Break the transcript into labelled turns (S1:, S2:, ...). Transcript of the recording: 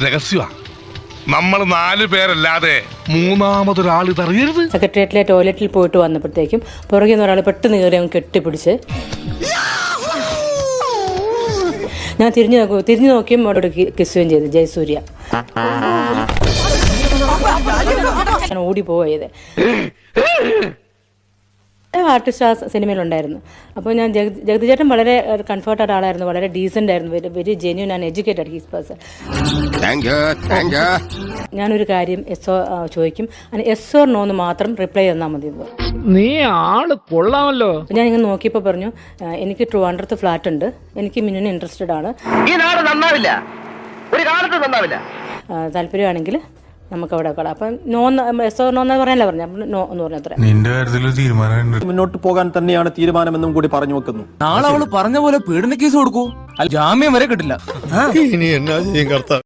S1: രഹസ്യമാ. നമ്മൾ 4 പേരല്ലാതെ മൂന്നാമതൊരാൾ ഇതറിയരുത്.
S2: സെക്രട്ടേറിയറ്റിലെ ടോയ്ലറ്റിൽ പോയിട്ട് വന്നപ്പോഴത്തേക്കും പുറകെ നിന്ന് ഒരാൾ പെട്ടെന്ന് കയറി അങ്ങ് കെട്ടിപ്പിടിച്ച് ഞാൻ തിരിഞ്ഞു നോക്കിയും അവരോട് കിസ്സുകയും ചെയ്തു. ജയസൂര്യ ഞാൻ ഓടിപ്പോയത്. ആർട്ടിസ്റ്റ് ആ സിനിമയിലുണ്ടായിരുന്നു. അപ്പോൾ ഞാൻ ജഗതി ചേട്ടൻ വളരെ കംഫർട്ടഡ് ആളായിരുന്നു, വളരെ ഡീസൻ്റ് ആയിരുന്നു, very genuine and educated he's person. ഞാനൊരു കാര്യം ചോദിക്കും, അതിന് എസ് ഓർ നോ എന്ന് മാത്രം റിപ്ലൈ തന്നാൽ മതി.
S3: നീ ആള് കൊള്ളാമല്ലോ.
S2: ഞാൻ ഇങ്ങനെ നോക്കിയപ്പോൾ പറഞ്ഞു, എനിക്ക് ട്രിവാൻഡ്രത്ത് ഫ്ലാറ്റ് ഉണ്ട്, എനിക്ക് മിന്നുവിന് ഇൻട്രസ്റ്റഡ് ആണ്,
S4: ഈ നാട് നന്നാവില്ല, ഒരു കാലത്ത് നന്നാവില്ല,
S2: താല്പര്യമാണെങ്കിൽ നമുക്ക് അവിടെ കളാം. അപ്പം നോ എസ് ഓർ നോ എന്ന് പറയാനല്ല പറഞ്ഞു. അപ്പം നോ എന്ന് പറഞ്ഞത്ര.
S5: നിന്റെ കാര്യത്തിൽ തീരുമാനം
S6: മുന്നോട്ട് പോകാൻ തന്നെയാണ് തീരുമാനമെന്നും കൂടി പറഞ്ഞു വെക്കുന്നു.
S7: നാളെ അവള് പറഞ്ഞ പോലെ പീഡന കേസ് കൊടുക്കൂ, ജാമ്യം വരെ കിട്ടില്ല.
S5: ഇനി എന്നാ ചെയ്യും കർത്താവ്?